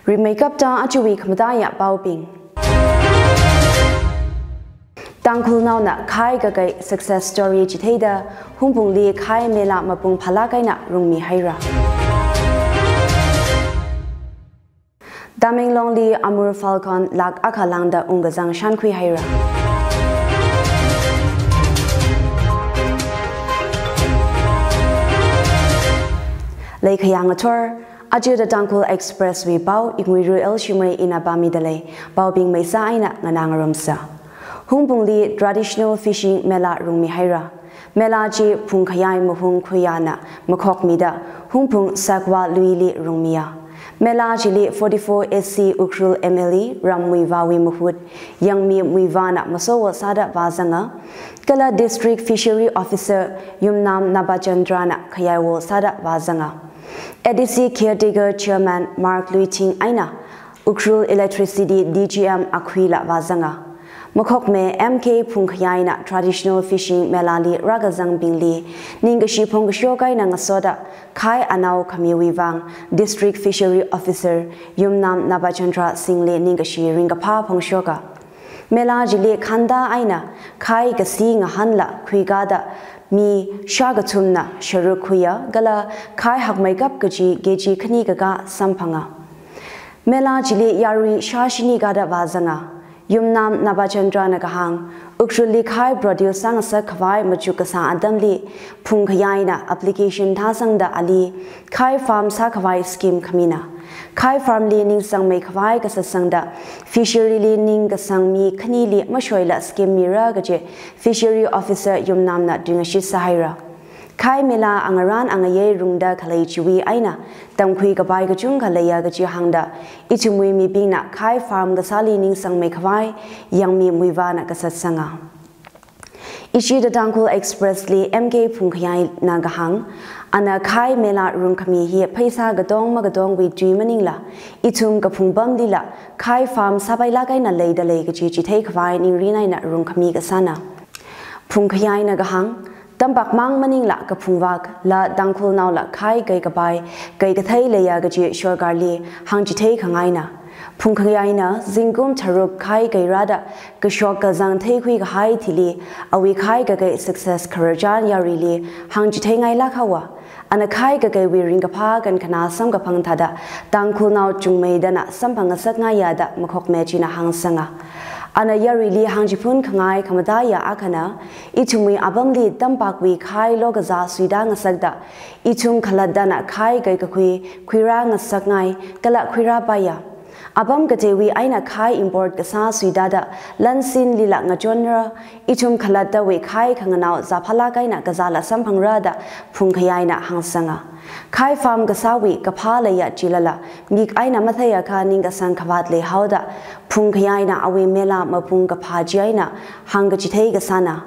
Remakeup ta achuwi khamdaya bauping Tangkul now na khai gagai success story chitheda humpung li khai mela mapung phala kaina rungmi haira Tamenglong li Amur Falcon lak akhalangda ungazang shankhui haira Lei khayang ator Aju the Tangkul Expressway bau igwiru el shumai ina bamidale bau bing maisa aina nganangarumsa Humpung li traditional fishing mela rungmi haira mela ji phung khayai muhung khuyana makhok mida humpung sakwa luili rungmia mela ji li 44 SC ukrul MLE ramwi wawi muhut yangmi muivana masowa sada wazanga kala district fishery officer yumnam nabachandrana khayaiwo sada wazanga ADC caretaker chairman Mark Luiting aina ukrul electricity DGM akwila wazanga Makhok me MK Phungkhayaina traditional fishing melali ragazang bingli ningashi phongshyokai na ngasoda khai anau khamiwiwang district fishery officer yumnam nabachandra single ningashi ringapha phongshyoka mela jile khanda aina khai gasi ngahanla khwigada mi shagathumna sharukhuya gala khai hakmaikap gaji geji khani gaga samphanga mela jile yari shashini gada wazanga Yumnam Nabachandra Nagahang, Ukruli Khai produce sang sa Kawai Machukasa Adamli, Phungkhayaina application Tasangda Ali, Khai Farm Sakawai scheme Kamina, Khai Farm Leaning Sang Make Kawai Gasasangda, Fishery Leaning Gasang Mi Kanili Mashoila scheme Mira Gaje, Fishery Officer Yumnam Nat Dungashi Sahira. Khai Mela Angaran Angaye Rungda Kalai Chiwi Aina, Tamkui Gabai Gajung Kalaya Gaji Hangda, Ichumui Mi Bina, Khai Farm Gasali Ning Sang Mekawai, Yang Mi Muivana Gasatsanga. Ichi the Tangkul Expressly MK Phungkhayai Nagahang, Ana Khai Mela Rungkami Hi Paisa Gadong Magadong with Dreamaningla, Itum Gapungbam Dila, Khai Farm Sabaila Gaina Lay the Lake Gigi Take Vai Nirina Rungkami Gasana. Phungkhayai Nagahang, Tampak mang maning la kapungwak la Tangkul now la khai gai gabai gai gathai leya gaji shorgarli hangjithei khangaina phungkhayaina zingum tharuk khai gai rada gashok ka jang thei khui ga hai thili awi khai ga gai success kharajan yarili hangjithei ngai la khawa ana khai ga gai wiring ga pha kan khana sam ga phang thada Tangkul now chungmei dana samphanga saknga yada makhok mechina hangsanga Ana yarili hangjipun khangai khamadaya akana ichumui abamli tampakwi khai logaza suida ngasagda ichum khaladana khai gai kakhui khwira ngasagngai kala khwira baya abam gajewi aina khai import gasa suida da lansin lila ngajonra ichum khalada we khai khanganau zaphala kaina gazala samphangra da phungkhayaina hangsanga Khai Farm Gasawi Kapala ya Jilala Mik Aina Mathaya Ka Ninga Sang Kavatle Hauda Phungkhayaina Awi Mela Mapung Kapajiaina Hangajite Gasana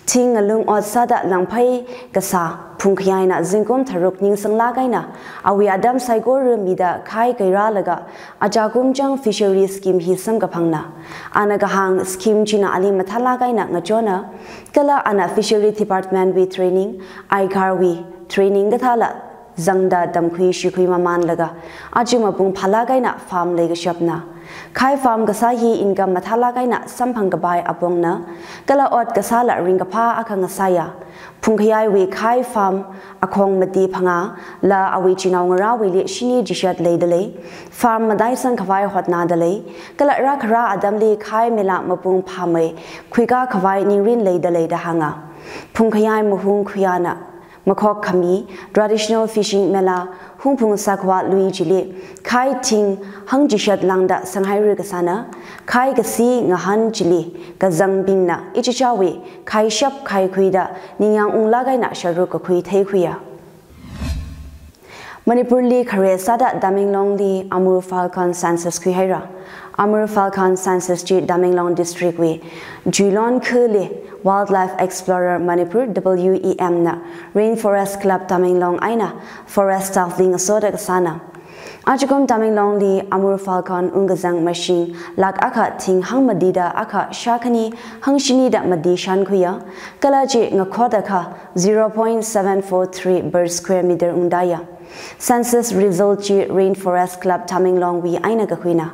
Ting Alung Od Sada Langpai Gasa Phungkhayaina Zingum Tharuk Ning Sang Lagaina Awi Adam Saigor Mida Khai Kairalaga Ajagumjang Fishery Scheme Hisam Kapangna Anagahang Scheme China Ali Mathalagaina Ngajona Kala Ana Fishery Department with Training Aikarwi Training Gathala Zangda Damkhui Shikhui Maman Laga Ajimapung Palagaina Farm Lega Shopna Khai Farm Gasahi Income Mathalagaina Samphangabai Abongna Gala Ot Gasala Ringapa Akangasaya Phungkhayai we Khai Farm Akong Mati Phanga La Awichinaw Ngara Wili Shini Jishat Leidale Farm Madai Sang Kawai Hotna Dale Gala Rakra Adamli Khai Mela Mapung Pame Kwiga Kawai Nirin Leidale Dahanga Phungkhayai Muhung Khuyana Makhok Khami, traditional fishing mela, Humpung Sakwa Luigi, Khai Ting, Hangjishat Langda, Sanghai Rigasana, Khai Gasi, Ngahan Chili, Gazang Bingna, Ichichawi, Khai Shap Khai Kuida, Niang Unglagaina Sharuka Kui Tekuya. Manipur Li Kare Sada Tamenglong Li Amur Falcon Census Kuhaira, Amur Falcon Census G Tamenglong District We, Julon Kuli. Wildlife Explorer Manipur WEM na Rainforest Club Tamenglong Aina Forest Staff Ling Soda Gasana Ajukum Tamenglong li Amur Falcon Ungazang machine lak aka ting hang madida aka shakani hang shini da madi shan kuya kalaji ngakhoda ka 0.743 per square meter undaya. Census result ji Rainforest Club Tamenglong wi aina ka huina.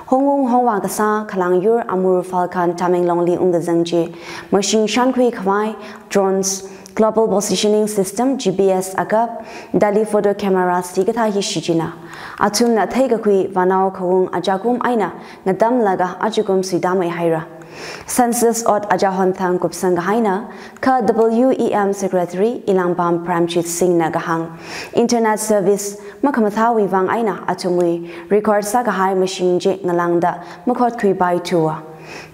Hongung hongwa kasa kalang yur Amur Falcon Tamenglong li ungazang ji machine shan kui khwai drones Global Positioning System GPS agap dali photo cameras tigatha hi shijina atum na thaiga kui vanao khawung ajakum aina ngadam laga ajukum sidamai haira Census ot ajahon thang kupsang haina ka WEM Secretary Ilangbam Pramjit Singh nagahang Internet Service makamatha wi wang aina atumwi record sa hai machine je ngalangda makhot kui bai tuwa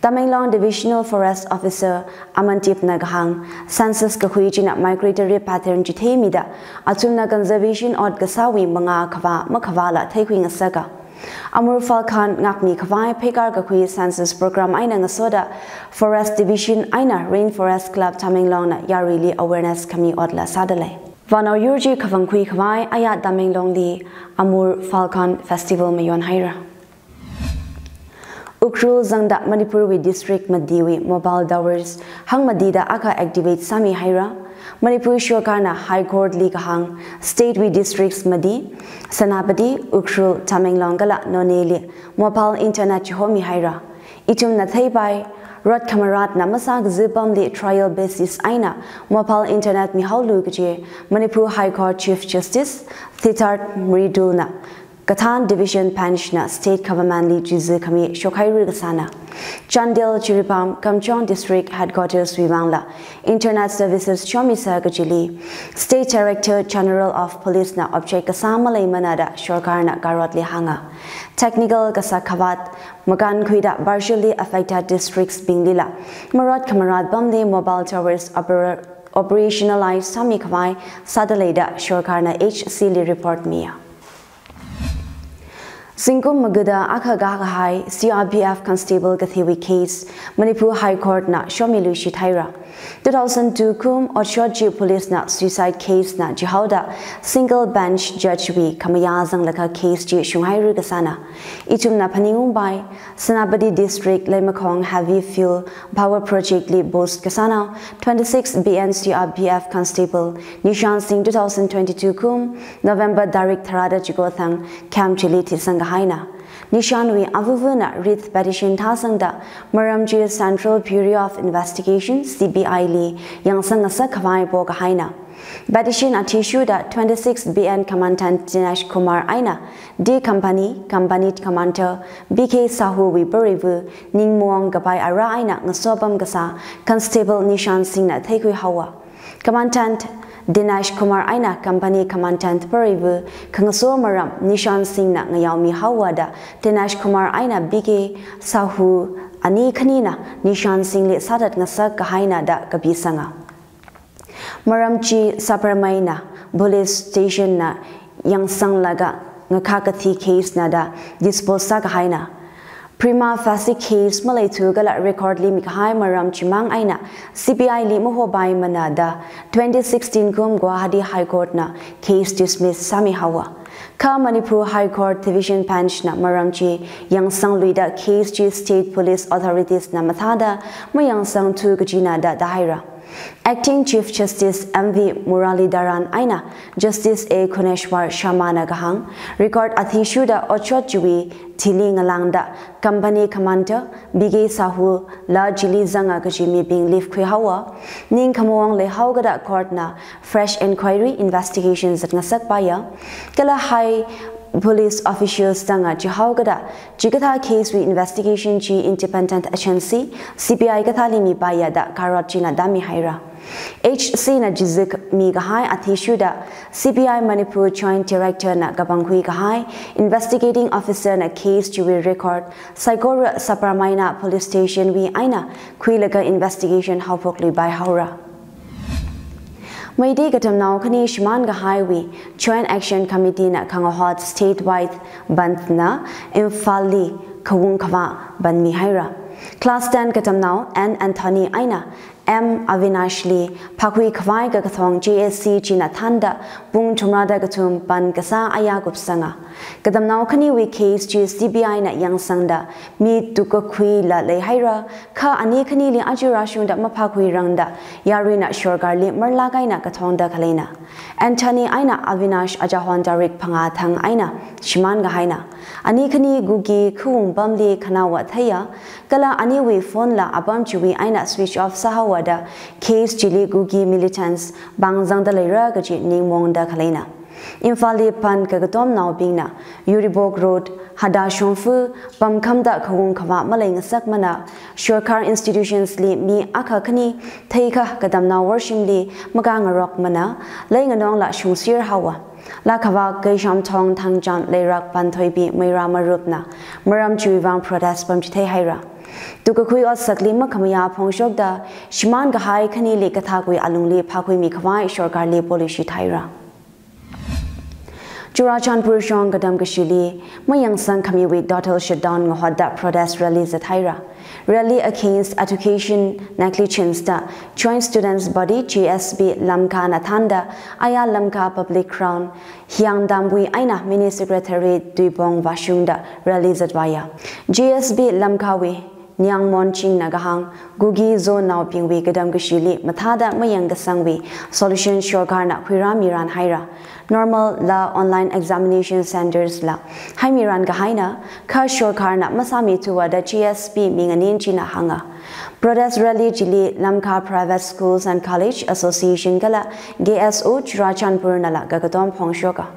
Tamenglong Divisional Forest Officer Amantip Nagahang Census Kahuijina Migratory Pattern Jithemida Atumna Conservation Ot Gasawi Manga Kava Makavala Taking a Saga Amur Falcon Ngakmi Kavai Pekar Kakui Census Program Aina Ngasoda Forest Division Aina Rainforest Club Tamenglong na Yarili Awareness Kami Odla Sadale Vano Yurji Kavangkui Kavai Ayat Tamenglong Li Amur Falcon Festival Mayon Haira Ukrul Zangda Manipurwi District Madiwi Mobile Towers Hang Madida Aka Activate Sami Haira Manipur Shokarna High Court Li Kahang State We Districts Madi Sanapati Ukrul Tamenglong Gala Noneli Mobile Internet Homi Haira Itum Nathai Bai Rod Kamarat Namasag Zipam Li Trial Basis Aina Mobile Internet Mihaulu Gje Manipur High Court Chief Justice Thitart Mridulna Kathan Division Panishna State Government Li Jizu Kami Shokhairu Gasana Chandil Chiripam Kamchon District Headquarters Vivangla Internet Services Chomisa Gajili State Director General of Police na Object Kasamalay Manada Shokarna Garotli Hanga Technical Kasakavat Magan Kuida partially affected districts Binglila Marat Kamarad Bamde Mobile Towers operationalized Sami Kawai Sadaleda Shokarna HC Report Mia Singkum Maguda Akaga High CRPF Constable Gathiwi case Manipur High Court na Shomilu Shithaira 2002 Kum Ochoji Police na suicide case na Jihauda Single Bench Judge wi Kamayazang Laka case ji Shunghairu Gasana Itum na Paningum Bai Sanabadi District Lemakong Heavy Fuel Power Project Li Bost Gasana 26 BN CRPF Constable Nishan Singh 2022 Kum November Darik Tharada Jigothang Kam Chili Tisanga Haina Nishanwi Avuvuna Rith Petition Tasangda Maramji Central Bureau of Investigation CBI Li Yang Sangasa Kawai Boga Haina Petition Atishuda 26 BN Commandant Dinesh Kumar Aina D Company Commander BK Sahu Wiburivu Ning Muang Gabai Ara Aina Ngasobam Gasa Constable Nishan Singh na Thekui Hawa Commandant Dinesh Kumar Aina Company Commandant Parivu Kangaso Maram Nishan Singh na Ngayaumi Hawada Dinesh Kumar Aina BK Sahu Ani Kanina Nishan Singh li Sadat Ngasa Kahaina da Kabisanga Maramchi Saparmaina Police Station na Yang Sanglaga Ngakakathi case na da Disposa Kahaina Prima facie case Malay Tugala record li Mikahai Maram Chimang Aina CBI li Mohobai Manada 2016 Kum Guwahati High Court na case dismissed Sami Hawa Ka Manipur High Court Division Bench na Maramchi Yang Sang Luida case G State Police Authorities na Mathada Mayang Sang Tugajina da Dahaira Acting Chief Justice MV Muralidharan Aina Justice A Kuneshwar Shamana Gahang record Athishuda Ochot Jui Tili Ngalangda Company Commander Bigay Sahu La Jili Zanga Kajimi being Leaf Kwihawa Ning Kamuang Le Haugada Court na Fresh Inquiry Investigations at Ngasak Baya Kala High Police officials Tanga Jihaugada Jigata case with investigation G independent agency CBI Kathalimi Baya da Karachina Dami Haira HC na Jizik Mi Gahai Athishuda CBI Manipur Joint Director na Gabanghui Gahai Investigating Officer na case Juwi record Saigora Sapramaina Police Station wi Aina Kuilaga investigation Haupokli by Haura Maidi gatam now kani Shman Gahaiwi Joint Action Committee na Kangahot statewide Bantna Infali Kawung Kawa Ban Mihaira Class 10 gatam now and Anthony Aina M Avinash Lee Pakui Kwai ga kathong JSC China Thanda Pung Thumrada Gatum Pan Kasa Ayagup Sanga Kadam Now Kani we case G CBI na Yang Sangda Mi Tuka Kui La Le Haira Ka Ani Kani Li Ajurashun da Mapakui Rangda Yarina Shorgarli Merlagai na Kathonda Kalena Anthony Aina Avinash Ajahwan Darik Panga Thang Aina Shiman Gahaina Ani Kani Gugi Kuung Bamli Kanawa Thaya Kala Ani we phone la Abam Chui Aina switch off Sahawada case Chili Gugi militants Bangzang da Lera Gaji Ningmong da Kalena Infali Pan Kagatom Now Bingna Uribok Road Hada Shonfu Bamkamda Kawung Kawa Maling Sakmana Shorkar institutions li mi Akakani Taika Kadamna Worshim li Maganga Rock Mana Laying along la Shungsir Hawa La Kawa Gaisham Tong Tangjam Lerak Pantoibi Mirama Rupna Maram Chuivang protest Bamjite Haira Tukakui or Saklima Kamaya Pongshogda Shiman Gahai Kanili Katakui Alungli Pakui Mikawai Shorkarli Polishi Taira Churachan Purushong Gadam Gashili Mayang Sang Kamiwi Dotel Shutdown Ngohoda protest rallies at Haira Rally against education negligence da Joint Students Body GSB Lamka Nathanda Aya Lamka Public Crown Hyang Dambui Aina Mini Secretary Duibong Vashungda rallies at Vaya GSB Lamkawi Nyang Monching Nagahang Gugi Zone Now Pingwi Gadam Gashili Mathada Mayang Gasangwi Solution Shorkarna Kwiramiran Haira Normal La Online Examination Centers La Haimiran Gahaina Ka Shorkarna Masami Tuwa da GSB Minganin China Hanga Protest Rally Jili Lamka Private Schools and College Association Gala GSO Churachanpur Nala Gagatom Pongshoka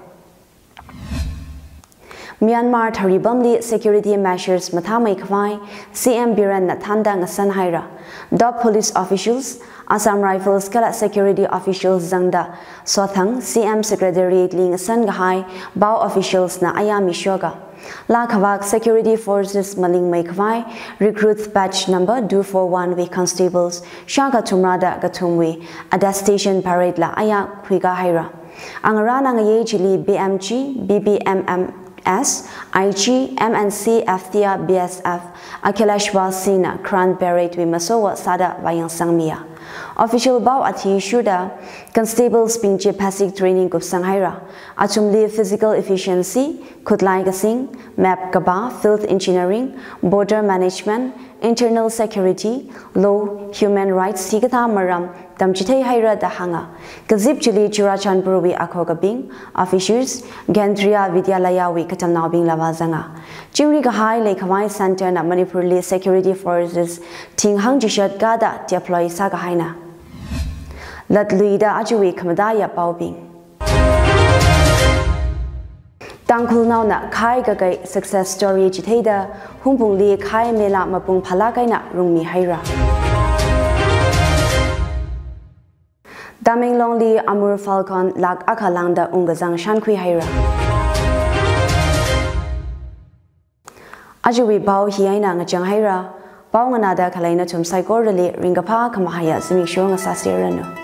Myanmar Tharibamli security measures Mathamai Kwai CM Biran Nathanda Ngasan Haira Dop police officials Assam Rifles Kala security officials Zangda Sothang CM Secretariat Ling San Gahai Bao officials na Ayami Shoga La Kawak Security Forces Maling Maikwai recruits batch number 241 with constables Shaka Tumrada Gatumwi Ada Station Parade La Aya Kwiga Haira Angarana Ngaye Chili BMG BBMM S, IG, MNC, FTA, BSF, Akilashwa Sina, Kran Beret, Wimasowa, Sada, Vayang Sangmia. Official Bao Ati Shuda, Constables Pingche Pasik Training of Sanghaira, Achumli Physical Efficiency, Kutlai Gasing, Map Gaba, Field Engineering, Border Management, Internal Security, Law, Human Rights, Sigata Maram, Tamchite Haira Dahanga, Kazip Chili Churachanpurwi Akogabing, Officers, Gandria Vidyalayawi Katamnabing Lavazanga, Chiri Gahai Lakawai Center na Manipurli Security Forces, Ting Hang Jishat Gada, deploy Sagahaina. Lat Luida Ajuwi Kamadaya Baubing. Tangkul now na Kai Gagai success story Jiteda, Humpung Li Kai Mela Mapung Palagai na Rungmi Haira. Daming Long Li Amur Falcon Lag Akalangda Ungazang Shankwi Haira. Ajuwi Bao Hiaina Ngajang Haira, Bao Nganada Kalaina Tum Saigorali Ringapa Kamahaya Simisho Ngasasirano.